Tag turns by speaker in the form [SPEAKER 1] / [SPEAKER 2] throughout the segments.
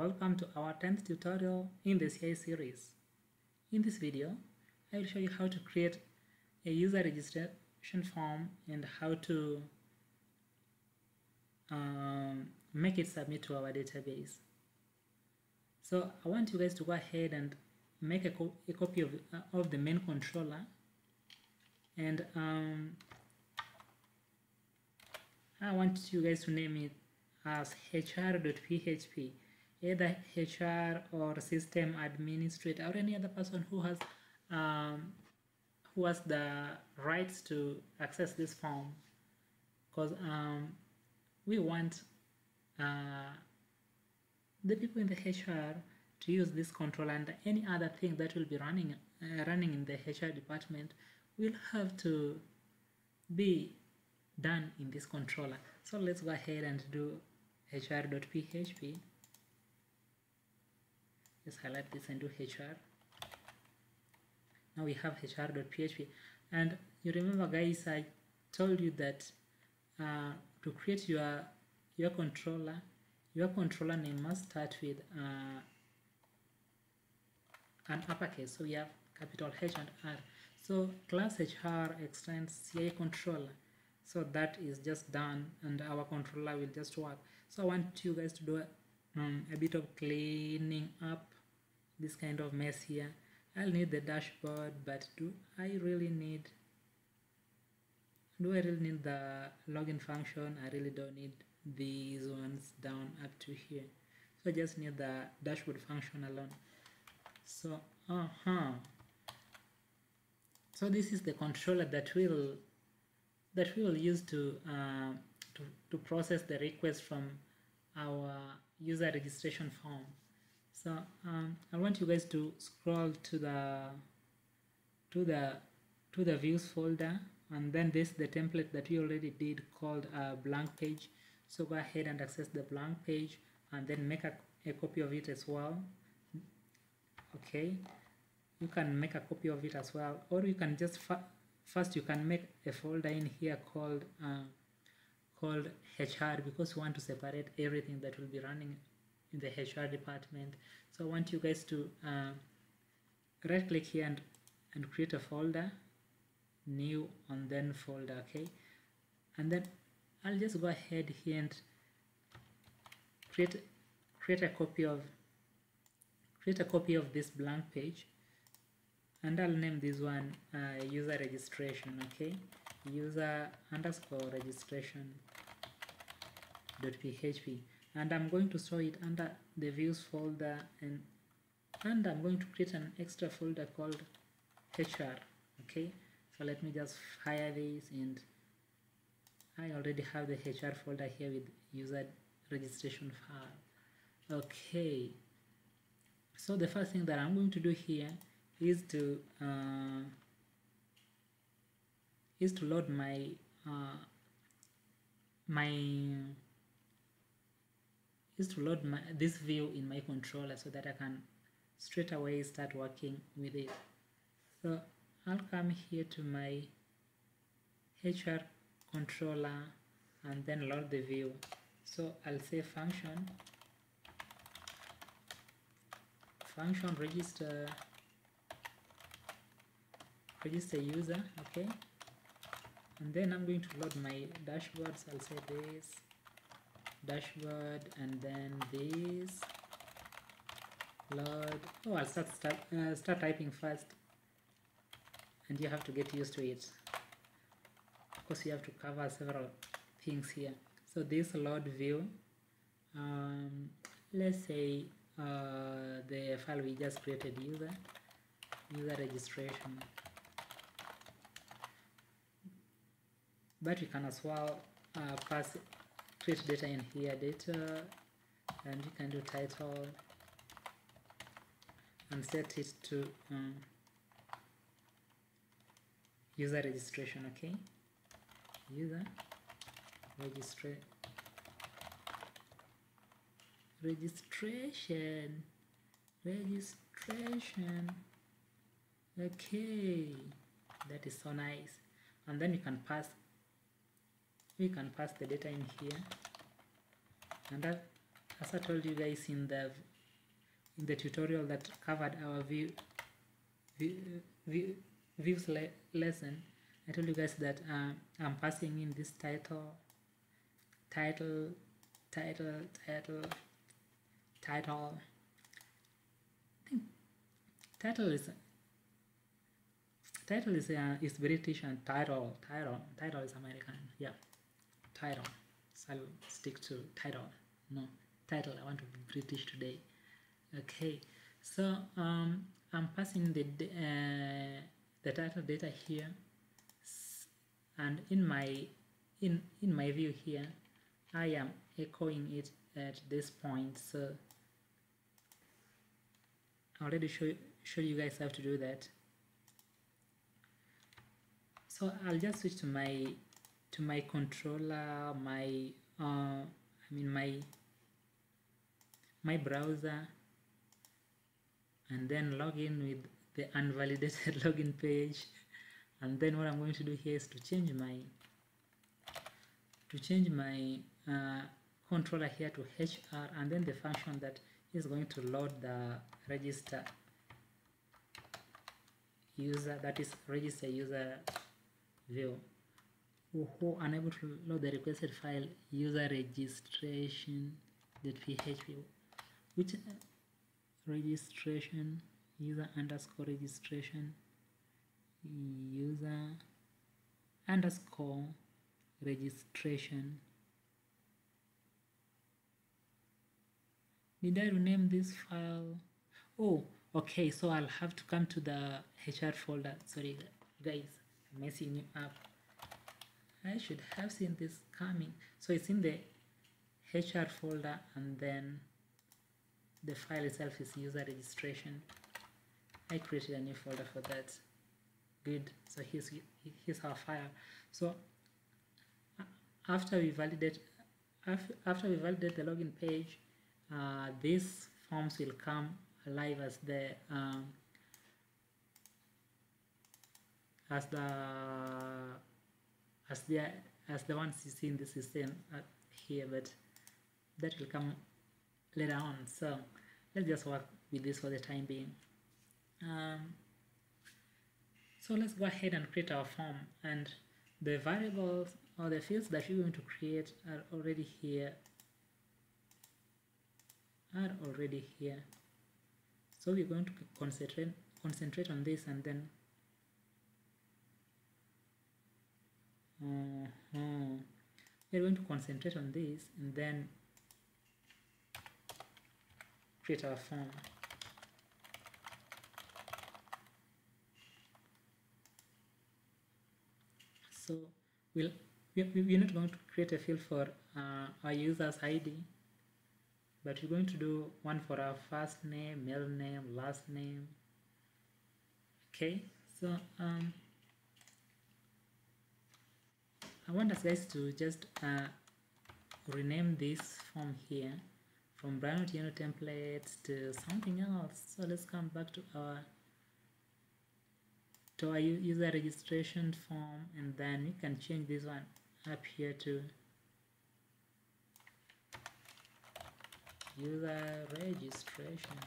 [SPEAKER 1] Welcome to our 10th tutorial in the CI series. In this video, I will show you how to create a user registration form and how to make it submit to our database. So I want you guys to go ahead and make a copy of the main controller, and I want you guys to name it as hr.php, either HR or system administrator or any other person who has the rights to access this form, because we want the people in the HR to use this controller, and any other thing that will be running in the HR department will have to be done in this controller. So let's go ahead and do hr.php. Just highlight this and do hr. Now we have hr.php, and you remember, guys, I told you that to create your controller name must start with an uppercase. So we have capital H and R. So class HR extends CI controller. So that is just done, and our controller will just work. So I want you guys to do a bit of cleaning up this kind of mess here. I'll need the dashboard, but do I really need the login function? I really don't need these ones down up to here. So I just need the dashboard function alone. So so this is the controller that we will use to process the request from our user registration form. So I want you guys to scroll to the views folder, and then this is the template that we already did called blank page. So go ahead and access the blank page and then make a copy of it as well. Okay, you can make a copy of it as well, or you can just first you can make a folder in here called HR, because we want to separate everything that will be running in the HR department. So I want you guys to right click here and create a folder, new, and then folder. Okay, and then I'll just go ahead here and create a copy of this blank page, and I'll name this one user registration. Okay, user underscore registration .php, and I'm going to store it under the views folder, and I'm going to create an extra folder called HR. Okay, so let me just fire this, and I already have the HR folder here with user registration file. Okay, so the first thing that I'm going to do here is to load this view in my controller, so that I can straight away start working with it. So I'll come here to my HR controller and then load the view. So I'll say function register user. Okay, and then I'm going to load my dashboard. So I'll say this dashboard, and then this load. Oh, I'll start typing fast, and you have to get used to it, because you have to cover several things here. So this load view, let's say the file we just created, user registration, but you can as well create data in here, data, and you can do title and set it to user registration. Okay, user registration. Okay, that is so nice. And then we can pass the data in here, and as I told you guys in the in the tutorial that covered our views lesson, I told you guys that I'm passing in this title. I think title is British, and title is American. Yeah, title. So I'll stick to title. No, title. I want to be British today. Okay, so I'm passing the title data here, and in my view here, I am echoing it at this point. So I already show you guys how to do that. So I'll just switch to my controller, my my browser, and then log in with the unvalidated login page. And then what I'm going to do here is to change my controller here to HR, and then the function that is going to load the register user, that is register user view, who unable to load the requested file user registration.php, which registration user underscore registration user underscore registration. Did I rename this file? Oh, okay, so I'll have to come to the HR folder. Sorry guys, I'm messing you up. I should have seen this coming. So it's in the HR folder, and then the file itself is user registration. I created a new folder for that. Good. So here's our file. So after we validate the login page, these forms will come alive as the ones you see in the system here, but that will come later on. So let's just work with this for the time being. So let's go ahead and create our form, and the variables or the fields that we're going to create are already here. So we're going to concentrate on this, and then we're going to concentrate on this and then create our form. So we're not going to create a field for our user's ID, but we're going to do one for our first name, middle name, last name. Okay, so I want us guys to just rename this form here from Brian Otieno templates to something else. So let's come back to our user registration form, and then we can change this one up here to user registration.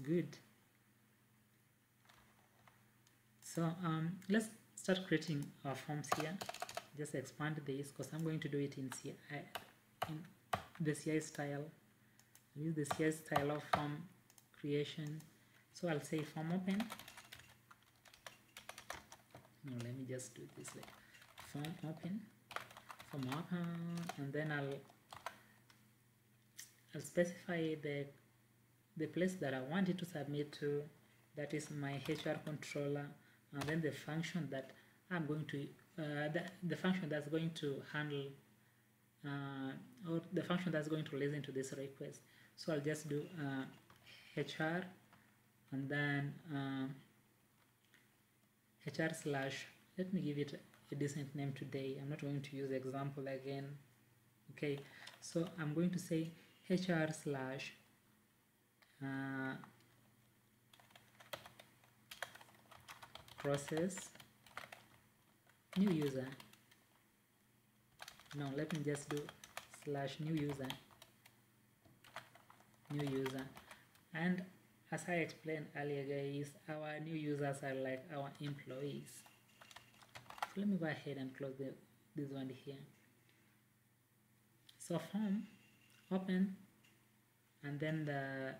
[SPEAKER 1] Good. So let's start creating our forms here. Just expand this because I'm going to do it in the CI style. Use the CI style of form creation. So I'll say form open. No, let me just do this like form open, and then I'll specify the place that I want it to submit to. That is my HR controller, and then the function that I'm going to the function that's going to handle or the function that's going to listen to this request. So I'll just do HR, and then HR slash, let me give it a decent name today. I'm not going to use example again. Okay, so I'm going to say HR slash process new user. No, let me just do slash new user. new user. And as I explained earlier, guys, our new users are like our employees. So let me go ahead and close this one here. So form, open, and then the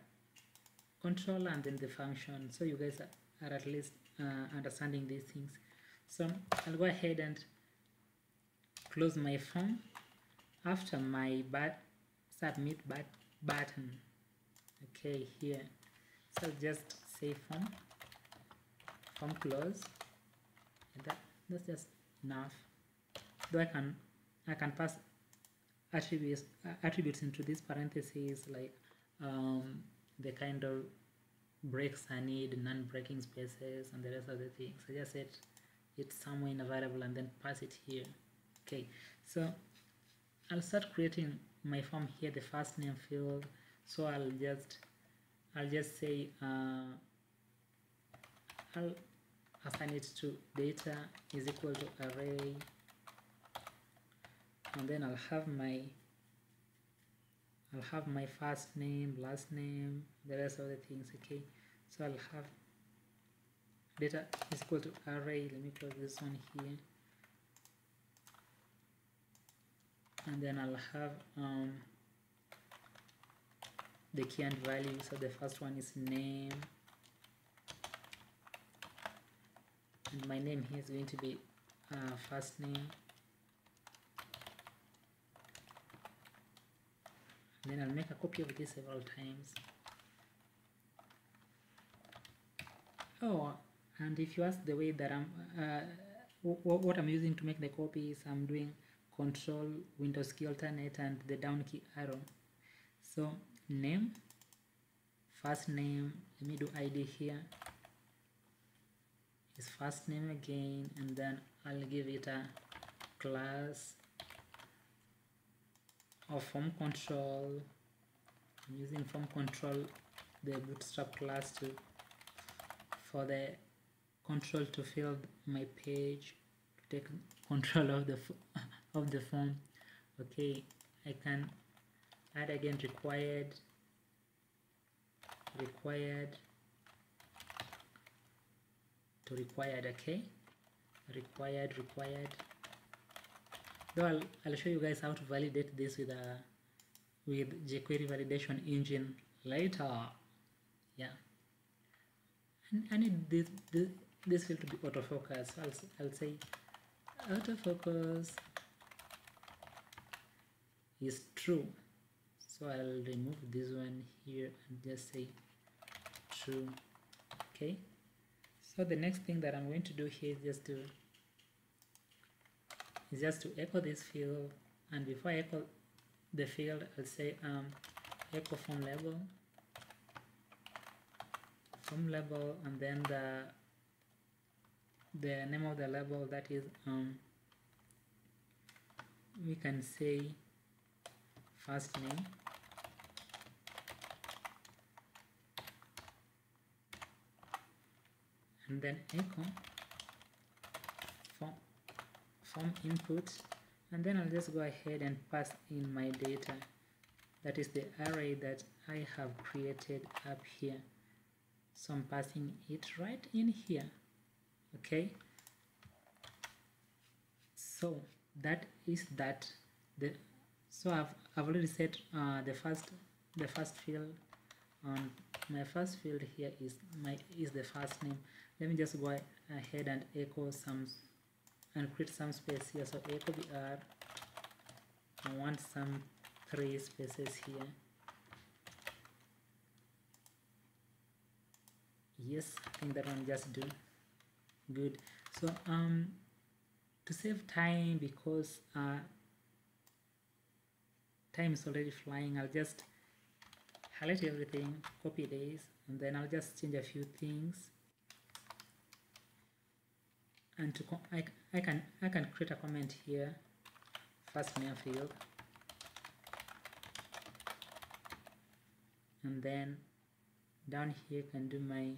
[SPEAKER 1] controller, and then the function. So you guys are at least understanding these things. So I'll go ahead and close my form after my submit button. Okay, here. So just say form close. And that's just enough. Though I can pass attributes into this parentheses, like the kind of breaks I need, non-breaking spaces, and the rest of the things. So just set it somewhere in a variable and then pass it here. Okay, so I'll start creating my form here, the first name field. So I'll just say I'll assign it to data is equal to array, and then I'll have my first name, last name, the rest of the things. Okay, so I'll have data is equal to array. Let me close this one here, and then I'll have the key and value. So the first one is name, and my name here is going to be first name. Then I'll make a copy of this several times. Oh, and if you ask the way that what I'm using to make the copies, I'm doing Control Windows key alternate and the down key arrow. So name, first name, let me do ID here, is first name again, and then I'll give it a class of form control. I'm using form control, the bootstrap class for the control to fill my page, to take control of the form. Okay, I can add again required to required. Okay, required. Though I'll show you guys how to validate this with jQuery validation engine later. Yeah, and I need this field to be autofocus. So I'll say autofocus is true. So I'll remove this one here and just say true. Okay, so the next thing that I'm going to do here is just to echo this field, and before I echo the field, I'll say echo form label, and then the name of the label, that is we can say first name, and then echo form input, and then I'll just go ahead and pass in my data, that is the array that I have created up here. So I'm passing it right in here. Okay, so that is that. So I've already set the first field. My first field here is the first name. Let me just go ahead and echo some and create some space here. So echo br, I want some 3 spaces here. Yes, I think that one just do good. So to save time, because time is already flying, I'll just highlight everything, copy this, and then I'll just change a few things. And I can create a comment here, first name field, and then down here can do my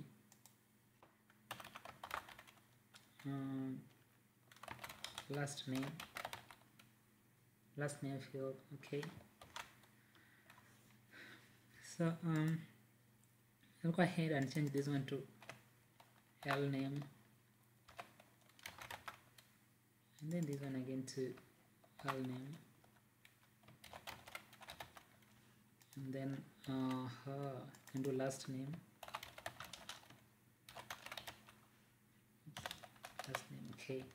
[SPEAKER 1] last name field. Okay, So I'll go ahead and change this one to L name, and then this one again to L name, and then can do last name. Last name, okay,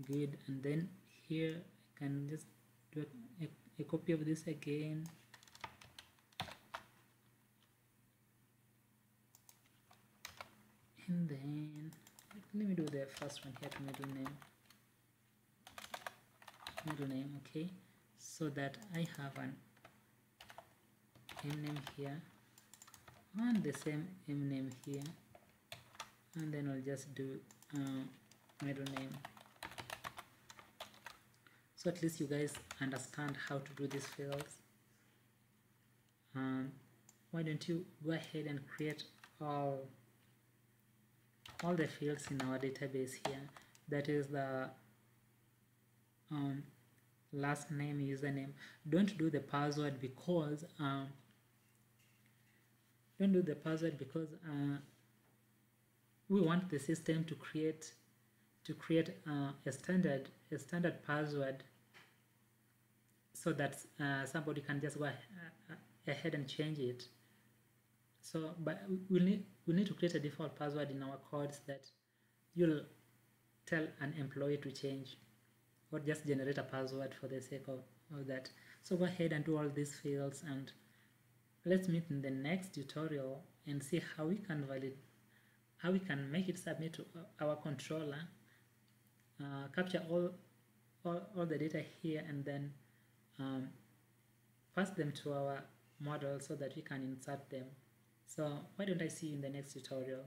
[SPEAKER 1] good. And then here I can just do a copy of this again. And then let me do the first one here to middle name, okay, so that I have an M name here and the same M name here, and then I'll just do middle name, so at least you guys understand how to do these fields. Why don't you go ahead and create all the fields in our database here, that is the last name, username. Don't do the password because we want the system to create a standard password, so that somebody can just go ahead and change it. So, but we need to create a default password in our codes that you'll tell an employee to change, or just generate a password for the sake of that. So go ahead and do all these fields, and let's meet in the next tutorial and see how we can make it submit to our controller, capture all the data here, and then pass them to our model so that we can insert them. So why don't I see you in the next tutorial?